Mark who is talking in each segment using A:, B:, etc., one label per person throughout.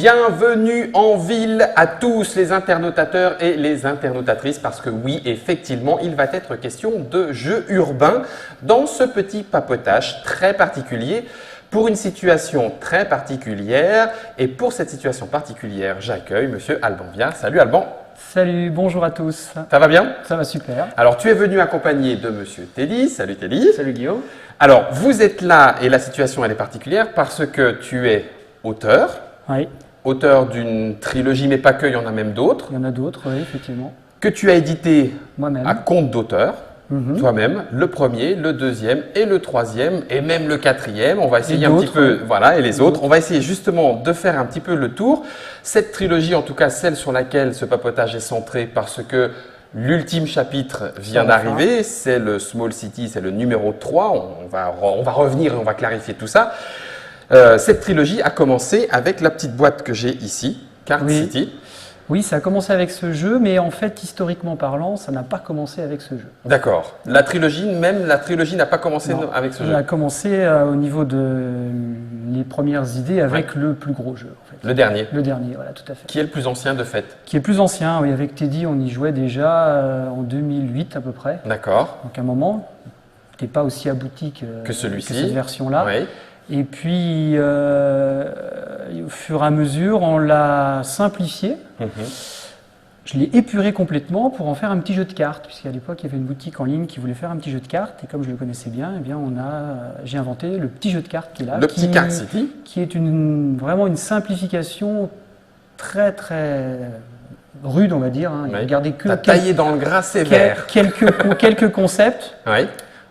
A: Bienvenue en ville à tous les internautateurs et les internautatrices parce que oui, effectivement, il va être question de jeux urbains dans ce petit papotage très particulier pour une situation très particulière. Et pour cette situation particulière, j'accueille Monsieur Alban Viard. Salut Alban.
B: Salut, bonjour à tous.
A: Ça va bien?
B: Ça va super.
A: Alors, tu es venu accompagné de Monsieur Teddy. Salut Teddy.
B: Salut Guillaume.
A: Alors, vous êtes là et la situation elle est particulière parce que tu es auteur.
B: Oui.
A: Auteur d'une trilogie, mais pas que, il y en a même d'autres.
B: Il y en a d'autres, oui, effectivement.
A: Que tu as édité
B: moi-même
A: à compte d'auteur, toi-même, le premier, le deuxième et le troisième et même le quatrième. On va essayer un petit peu, voilà, et les autres. On va essayer justement de faire un petit peu le tour. Cette trilogie, en tout cas celle sur laquelle ce papotage est centré parce que l'ultime chapitre vient d'arriver, c'est le Small City, c'est le numéro 3. On va revenir et on va clarifier tout ça. Cette trilogie a commencé avec la petite boîte que j'ai ici, Card City.
B: Oui, ça a commencé avec ce jeu, mais en fait, historiquement parlant, ça n'a pas commencé avec ce jeu.
A: D'accord. La trilogie n'a pas commencé avec ce jeu.
B: Elle a commencé au niveau de les premières idées avec le plus gros jeu. En fait.
A: Le dernier.
B: Le dernier, voilà, tout à fait.
A: Qui est le plus ancien de fait?
B: Qui est le plus ancien, oui. Avec Teddy, on y jouait déjà en 2008 à peu près.
A: D'accord.
B: Donc à un moment, qui n'était pas aussi abouti que
A: celui-ci.
B: Que cette version-là.
A: Oui.
B: Et puis, au fur et à mesure, on l'a simplifié. Je l'ai épuré complètement pour en faire un petit jeu de cartes, puisqu'à l'époque, il y avait une boutique en ligne qui voulait faire un petit jeu de cartes. Et comme je le connaissais bien, eh bien j'ai inventé le petit jeu de cartes qui est là.
A: Le petit Card City.
B: Qui est vraiment une simplification très, très rude, on va dire. Hein. Il a gardé que
A: taillé dans le gras sévère.
B: quelques concepts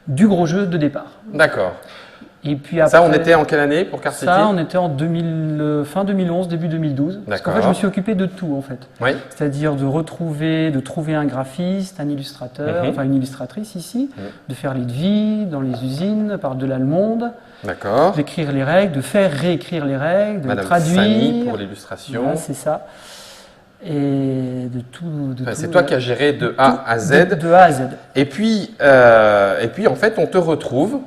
B: du gros jeu de départ.
A: D'accord.
B: Et puis après,
A: ça, on était en quelle année pour Card City?
B: Ça, on était en fin 2011, début 2012. Parce qu'en fait, je me suis occupé de tout, en fait.
A: Oui.
B: C'est-à-dire de trouver un graphiste, un illustrateur, enfin une illustratrice ici, de faire les devis dans les usines, par-delà le monde.
A: D'accord.
B: D'écrire les règles, de faire réécrire les règles, de
A: Madame
B: traduire.
A: Fanny pour l'illustration.
B: Voilà, c'est ça. Et de tout.
A: C'est toi qui as géré de A à Z.
B: De A à Z.
A: Et puis en fait, on te retrouve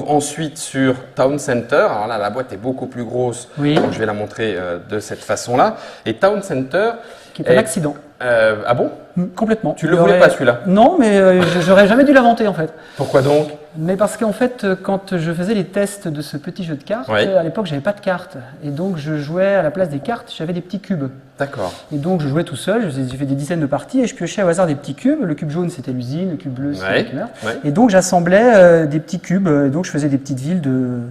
A: ensuite sur Town Center. Alors là, la boîte est beaucoup plus grosse.
B: Oui.
A: Donc je vais la montrer de cette façon-là. Et Town Center.
B: Qui est un accident.
A: Ah bon?
B: Complètement.
A: Tu le voulais pas celui-là?
B: Non, mais j'aurais jamais dû l'inventer en fait.
A: Pourquoi donc?
B: Mais parce qu'en fait, quand je faisais les tests de ce petit jeu de cartes, à l'époque, j'avais pas de cartes. Et donc, je jouais à la place des cartes, j'avais des petits cubes. D'accord. Et donc, je jouais tout seul, j'ai fait des dizaines de parties et je piochais au hasard des petits cubes. Le cube jaune, c'était l'usine, le cube bleu, c'était le meurtre. Et donc, j'assemblais des petits cubes. Et donc, je faisais des petites villes de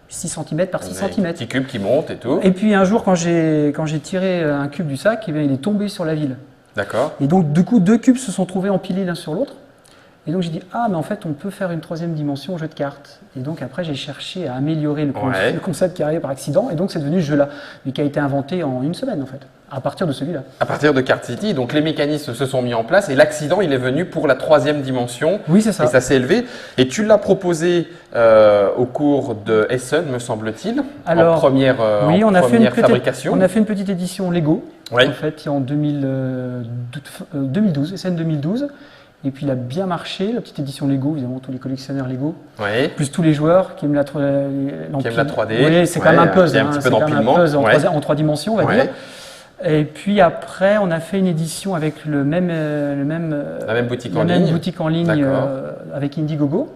B: 6 cm par 6 cm.
A: Des petits cubes qui montent et tout.
B: Et puis, un jour, quand j'ai tiré un cube du sac, eh bien, il est tombé sur la ville.
A: D'accord.
B: Et donc, du coup, deux cubes se sont trouvés empilés l'un sur l'autre. Et donc j'ai dit, ah mais en fait on peut faire une troisième dimension au jeu de cartes. Et donc après j'ai cherché à améliorer le concept qui arrivait par accident. Et donc c'est devenu ce jeu-là, mais qui a été inventé en une semaine en fait, à partir de celui-là. À
A: partir de Card City, donc les mécanismes se sont mis en place et l'accident il est venu pour la troisième dimension.
B: Oui c'est ça.
A: Et ça s'est élevé. Et tu l'as proposé au cours de Essen me semble-t-il, en première fabrication.
B: On a fait une petite édition Lego, en fait en 2012, Essen 2012. Et puis il a bien marché, la petite édition Lego, évidemment tous les collectionneurs Lego, plus tous les joueurs qui aiment la 3D.
A: Oui,
B: c'est quand même un puzzle,
A: un petit peu d'empilement.
B: En 3 dimensions, on va dire. Et puis après, on a fait une édition avec la même boutique en ligne avec Indiegogo.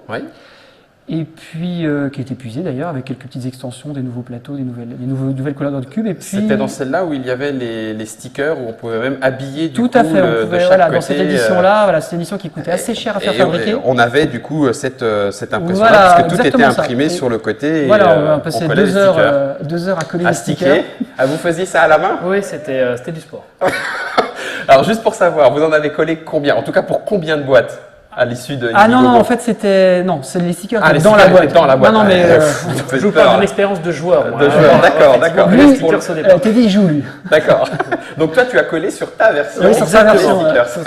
B: Et puis qui est épuisé d'ailleurs avec quelques petites extensions, des nouveaux plateaux, des nouvelles couleurs de cubes.
A: C'était dans celle-là où il y avait les stickers où on pouvait même habiller
B: tout à fait. On pouvait, dans cette édition-là, c'est une édition qui coûtait assez cher à faire fabriquer.
A: On avait du coup cette impression-là parce que tout était imprimé sur le côté.
B: Voilà, on a passé 2 heures à coller les stickers.
A: Vous faisiez ça à la main?
B: Oui, c'était du sport.
A: Alors juste pour savoir, vous en avez collé combien? En tout cas pour combien de boîtes? À l'issue de
B: non, en fait, c'est les stickers
A: dans la boîte.
B: Non, mais
C: je vous parle d'une expérience de joueur.
A: D'accord.
B: Teddy, il joue, lui.
A: D'accord. Donc, toi, tu as collé sur ta version.
B: Oui, sur sa version.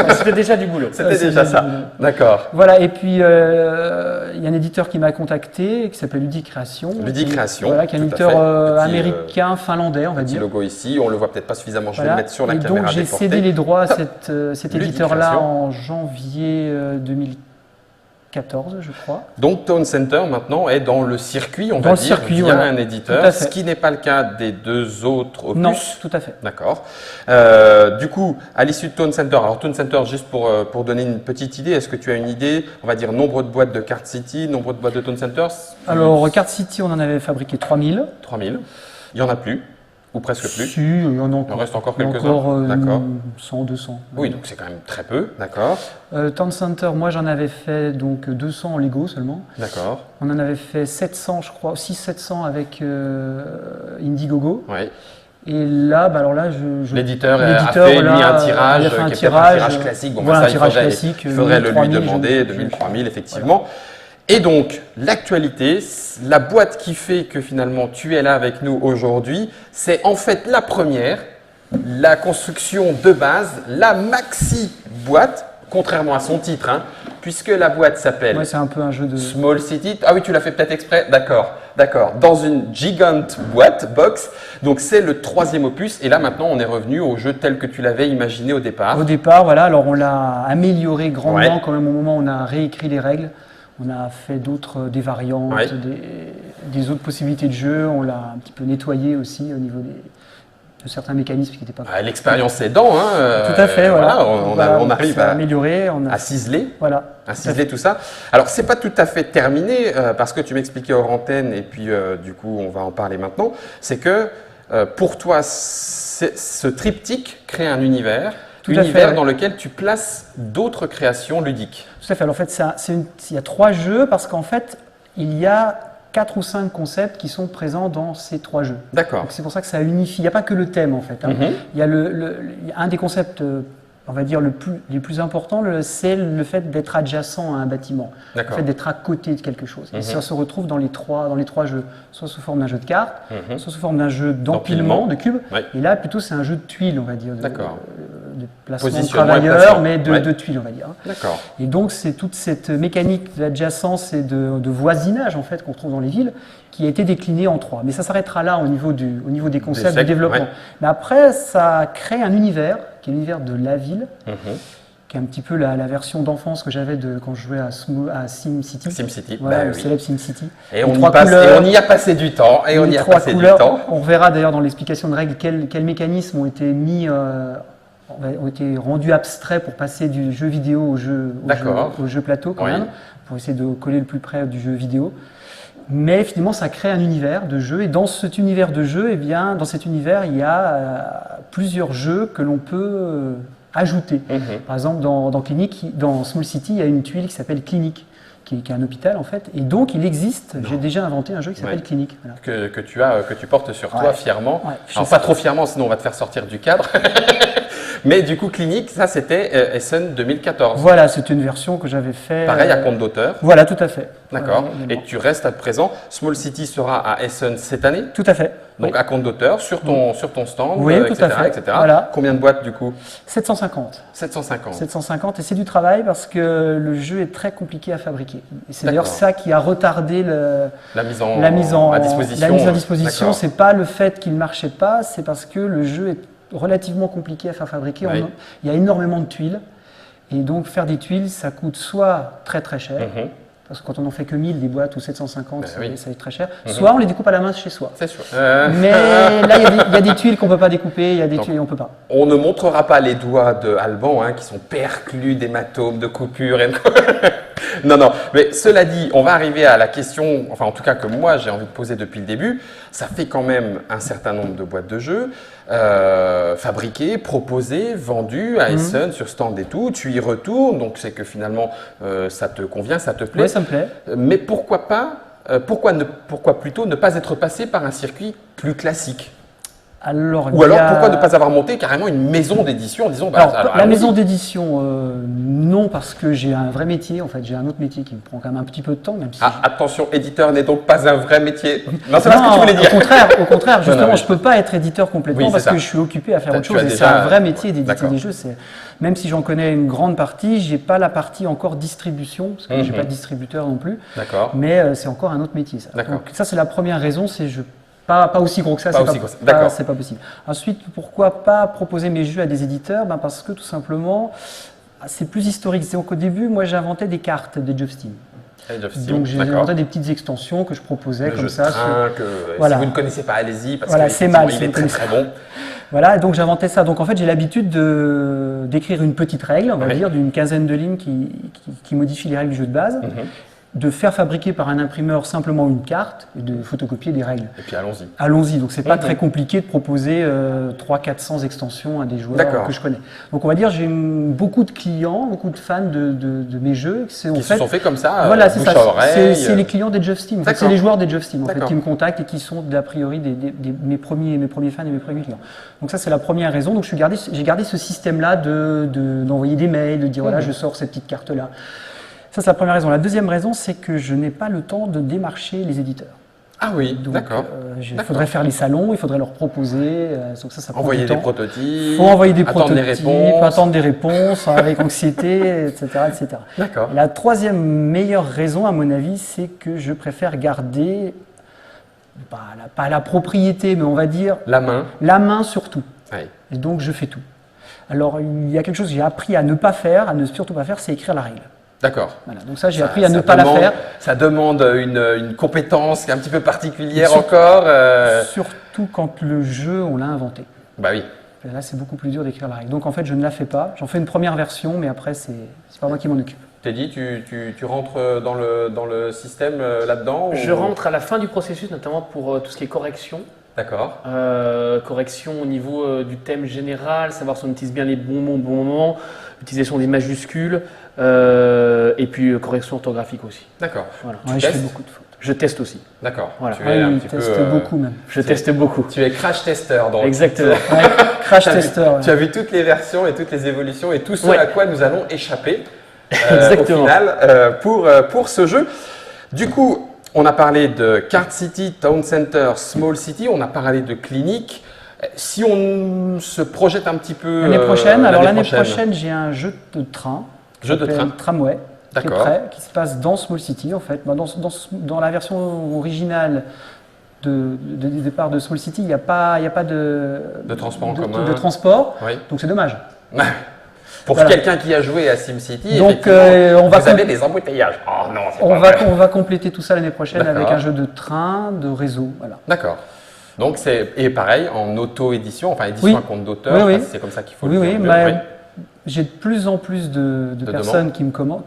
C: C'était déjà du boulot.
A: C'était déjà ça. D'accord.
B: Voilà, et puis, il y a un éditeur qui m'a contacté, qui s'appelle Ludicreation.
A: Ludicreation.
B: Voilà, qui est un éditeur américain, finlandais, on va dire.
A: Petit logo ici, on ne le voit peut-être pas suffisamment, je vais le mettre sur la caméra.
B: Et donc, j'ai cédé les droits à cet éditeur-là en janvier 14, je crois.
A: Donc Tone Center maintenant est dans le circuit, on va dire, via
B: voilà.
A: un éditeur, ce qui n'est pas le cas des deux autres opus.
B: Non, tout à fait.
A: D'accord. Du coup, à l'issue de Tone Center, alors Tone Center, juste pour donner une petite idée, est-ce que tu as une idée, on va dire nombre de boîtes de Card City, nombre de boîtes de Tone Center?
B: Alors Card City, on en avait fabriqué 3000.
A: 3000. Il n'y en a plus? Ou presque plus?
B: Si, il y en a encore.
A: Il en reste encore quelques-uns?
B: D'accord. 100, 200.
A: Oui, donc c'est quand même très peu, d'accord.
B: Tone Center, moi j'en avais fait donc 200 en Lego seulement.
A: D'accord.
B: On en avait fait 700, je crois, 600-700 avec Indiegogo.
A: Oui.
B: Et là, alors là,
A: l'éditeur a fait mis un tirage,
B: qui est un
A: tirage classique. Bon,
B: voilà,
A: ça,
B: un tirage classique.
A: Il faudrait le lui demander, 2000-3000 effectivement. Voilà. Et donc, l'actualité, la boîte qui fait que finalement tu es là avec nous aujourd'hui, c'est en fait la première, la construction de base, la maxi boîte, contrairement à son titre, hein, puisque la boîte s'appelle
B: c'est un peu un jeu de
A: Small City. Ah oui, tu l'as fait peut-être exprès. D'accord, d'accord. Dans une gigant boîte, box. Donc c'est le 3e opus. Et là maintenant, on est revenu au jeu tel que tu l'avais imaginé au départ.
B: Au départ, voilà. Alors on l'a amélioré grandement quand même au moment où on a réécrit les règles. On a fait des variantes, des autres possibilités de jeu. On l'a un petit peu nettoyé aussi au niveau de certains mécanismes qui n'étaient pas...
A: L'expérience aidant, hein,
B: tout à fait, voilà.
A: On arrive à
B: améliorer,
A: à ciseler,
B: voilà,
A: à ciseler tout ça. Alors, ce n'est pas tout à fait terminé, parce que tu m'expliquais hors antenne, et puis du coup, on va en parler maintenant. C'est que pour toi, ce triptyque crée un univers, dans lequel tu places d'autres créations ludiques.
B: Tout à fait. Alors, en fait, il y a 3 jeux, parce qu'en fait, il y a 4 ou 5 concepts qui sont présents dans ces 3 jeux.
A: D'accord.
B: C'est pour ça que ça unifie. Il n'y a pas que le thème en fait. Hein. Il y a un des concepts, on va dire, les plus importants, c'est le fait d'être adjacent à un bâtiment. Le fait d'être à côté de quelque chose. Et ça se retrouve dans les trois jeux, soit sous forme d'un jeu de cartes, soit sous forme d'un jeu d'empilement, de cubes. Ouais. Et là, plutôt, c'est un jeu de tuiles, on va dire. De placement de travailleurs, mais de tuiles, on va dire. D'accord. Et donc, c'est toute cette mécanique d'adjacence et de voisinage, en fait, qu'on trouve dans les villes, qui a été déclinée en 3. Mais ça s'arrêtera là au niveau des concepts de développement. Ouais. Mais après, ça crée un univers, qui est l'univers de la ville, qui est un petit peu la version d'enfance que j'avais quand je jouais à SimCity.
A: SimCity,
B: voilà, le célèbre SimCity.
A: Et on y a passé du temps. On
B: verra d'ailleurs dans l'explication de règles quels mécanismes ont été mis... ont été rendus abstraits pour passer du jeu vidéo au jeu plateau quand même, pour essayer de coller le plus près du jeu vidéo. Mais finalement, ça crée un univers de jeu, et dans cet univers de jeu, il y a plusieurs jeux que l'on peut ajouter. Par exemple, dans Small City, il y a une tuile qui s'appelle Clinique, qui est un hôpital en fait, et donc il existe, j'ai déjà inventé un jeu qui s'appelle Clinique.
A: Voilà. Que tu portes sur toi fièrement. Alors pas trop fièrement, sinon on va te faire sortir du cadre. Mais du coup, Clinique, ça c'était Essen 2014.
B: Voilà, c'est une version que j'avais fait.
A: Pareil à compte d'auteur.
B: Voilà, tout à fait.
A: D'accord. Et tu restes à présent. Small City sera à Essen cette année.
B: Tout à fait.
A: Donc à compte d'auteur, sur ton stand,
B: oui,
A: etc.
B: tout à fait.
A: etc. Voilà. Combien de boîtes du coup?
B: 750.
A: 750.
B: 750, et c'est du travail parce que le jeu est très compliqué à fabriquer. Et c'est d'ailleurs ça qui a retardé
A: la mise en disposition.
B: La mise en disposition, c'est pas le fait qu'il ne marchait pas, c'est parce que le jeu est relativement compliqué à faire fabriquer. Oui. Il y a énormément de tuiles, et donc faire des tuiles, ça coûte soit très très cher, parce que quand on n'en fait que 1000 des boîtes ou 750, ça va être très cher, soit on les découpe à la main chez soi.
A: C'est sûr.
B: Mais là, il y a des tuiles qu'on ne peut pas découper, il y a des tuiles qu'on ne peut pas.
A: On ne montrera pas les doigts de Alban, qui sont perclus d'hématomes, de coupures. Non, mais cela dit, on va arriver à la question, enfin en tout cas que moi j'ai envie de poser depuis le début. Ça fait quand même un certain nombre de boîtes de jeux fabriquées, proposées, vendues à Essen sur stand et tout. Tu y retournes, donc c'est que finalement ça te convient, ça te plaît.
B: Oui, ça me plaît.
A: Mais pourquoi plutôt ne pas être passé par un circuit plus classique? Pourquoi ne pas avoir monté carrément une maison d'édition en disant
B: la maison d'édition, non, parce que j'ai un vrai métier, en fait, j'ai un autre métier qui me prend quand même un petit peu de temps. Même si
A: attention, éditeur n'est donc pas un vrai métier. Non, c'est pas ce que tu voulais dire.
B: Au contraire, justement, je ne peux pas être éditeur complètement parce que je suis occupé à faire autre chose. Et c'est un vrai métier d'éditer des jeux. Même si j'en connais une grande partie, je n'ai pas la partie encore distribution, parce que je n'ai pas de distributeur non plus. Mais c'est encore un autre métier. Donc, ça, c'est la première raison, c'est pas aussi gros que ça, c'est pas possible. Ensuite, pourquoi pas proposer mes jeux à des éditeurs? Parce que tout simplement, C'est plus historique. C'est qu'au début, moi, j'inventais des cartes d'Age of Steam. Donc j'ai inventé des petites extensions que je proposais comme ça.
A: Voilà. Si vous ne connaissez pas, allez-y parce
B: voilà, c'est mal.
A: Il est très très bon.
B: Voilà, donc j'inventais ça. Donc en fait, j'ai l'habitude d'écrire une petite règle, on va dire, d'une quinzaine de lignes qui modifie les règles du jeu de base. De faire fabriquer par un imprimeur simplement une carte et de photocopier des règles.
A: Et puis allons-y.
B: Allons-y. Donc c'est pas très compliqué de proposer 300-400 extensions à des joueurs que je connais. Donc on va dire j'ai beaucoup de clients, beaucoup de fans de mes jeux
A: qui se sont fait comme ça.
B: Voilà, c'est ça. C'est les clients d'Age of Steam. En fait, c'est les joueurs d'Age of Steam en fait, qui me contactent et qui sont a priori mes premiers fans et mes premiers clients. Donc ça c'est la première raison. Donc j'ai gardé ce système-là d'envoyer des mails, de dire voilà je sors cette petite carte là. Ça, c'est la première raison. La deuxième raison, c'est que je n'ai pas le temps de démarcher les éditeurs.
A: Ah oui, d'accord.
B: Il faudrait faire les salons, il faudrait leur proposer. Donc ça prend
A: envoyer
B: du temps.
A: Des prototypes.
B: Il faut envoyer des prototypes, attendre des réponses avec anxiété, etc. etc.
A: D'accord.
B: La troisième meilleure raison, à mon avis, c'est que je préfère garder, pas la propriété, mais on va dire…
A: La main.
B: La main sur tout.
A: Oui.
B: Et donc, je fais tout. Alors, il y a quelque chose que j'ai appris à ne pas faire, à ne surtout pas faire, c'est écrire la règle.
A: D'accord.
B: Voilà, donc ça, j'ai appris à ne pas la faire.
A: Ça demande une compétence un petit peu particulière encore.
B: Surtout quand le jeu, on l'a inventé.
A: Bah oui.
B: Et là, c'est beaucoup plus dur d'écrire la règle. Donc en fait, je ne la fais pas. J'en fais une première version, mais après, c'est pas moi qui m'en occupe.
A: Teddy, tu rentres dans le système là-dedans
C: Je rentre à la fin du processus, notamment pour tout ce qui est correction.
A: D'accord.
C: Correction au niveau du thème général, savoir si on utilise bien les bons mots au bon moment, utilisation des majuscules, et puis correction orthographique aussi.
A: D'accord.
B: Voilà. Ouais, je fais beaucoup de fautes.
C: Je teste aussi.
A: D'accord.
C: Voilà.
A: Tu es un petit
B: teste beaucoup même.
C: Je teste beaucoup.
A: Tu es crash tester. Donc.
C: Exactement.
B: Crash tester.
A: Tu as vu toutes les versions et toutes les évolutions et tout ce à quoi nous allons échapper au final pour ce jeu. Du coup, on a parlé de Card City, Town Center, Small City, on a parlé de clinique. Si on se projette un petit peu…
B: L'année prochaine, l'année prochaine, j'ai un jeu de train.
A: Jeu de train.
B: Tramway. Qui est prêt, qui se passe dans Small City en fait. Dans la version originale de départ de Small City, il n'y a pas de
A: transport en commun.
B: De transport,
A: oui.
B: Donc c'est dommage.
A: Pour quelqu'un qui a joué à SimCity,
B: donc
A: vous avez des embouteillages. Oh non,
B: on va compléter tout ça l'année prochaine avec un jeu de train, de réseau. Voilà.
A: D'accord. Donc et pareil en auto-édition, enfin édition à compte d'auteur, c'est comme ça qu'il faut le faire.
B: Mais j'ai de plus en plus de personnes qui me connaissent,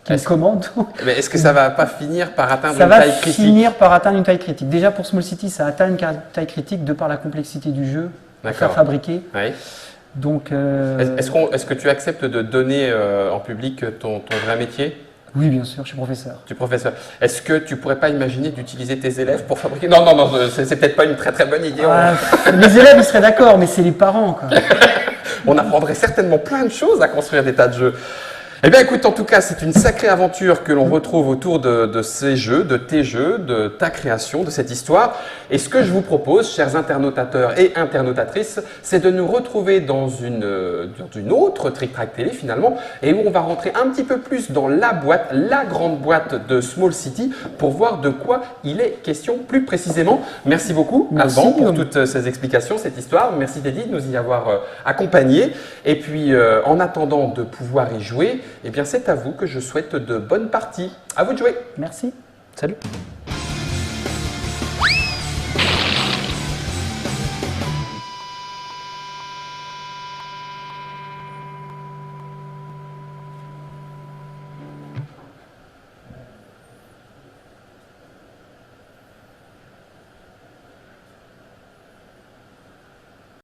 B: qui me commandent.
A: Mais est-ce que ça va pas finir par atteindre une taille critique?
B: Ça va finir par atteindre une taille critique. Déjà pour Small City, ça atteint une taille critique de par la complexité du jeu, à faire fabriquer.
A: Oui.
B: Donc,
A: est-ce que tu acceptes de donner en public ton vrai métier?
B: Oui, bien sûr, je suis professeur.
A: Tu es professeur. Est-ce que tu pourrais pas imaginer d'utiliser tes élèves pour fabriquer… Non, c'est peut-être pas une très très bonne idée.
B: Les élèves, ils seraient d'accord, mais c'est les parents, quoi.
A: On apprendrait certainement plein de choses à construire des tas de jeux. Eh bien écoute, en tout cas, c'est une sacrée aventure que l'on retrouve autour de ces jeux, de tes jeux, de ta création, de cette histoire. Et ce que je vous propose, chers internautateurs et internautatrices, c'est de nous retrouver dans une autre Trick Track Télé finalement, et où on va rentrer un petit peu plus dans la boîte, la grande boîte de Small City, pour voir de quoi il est question plus précisément. Merci beaucoup, Alban, pour toutes ces explications, cette histoire. Merci Teddy de nous y avoir accompagnés. Et puis, en attendant de pouvoir y jouer, eh bien, c'est à vous que je souhaite de bonnes parties. À vous de jouer.
B: Merci.
C: Salut.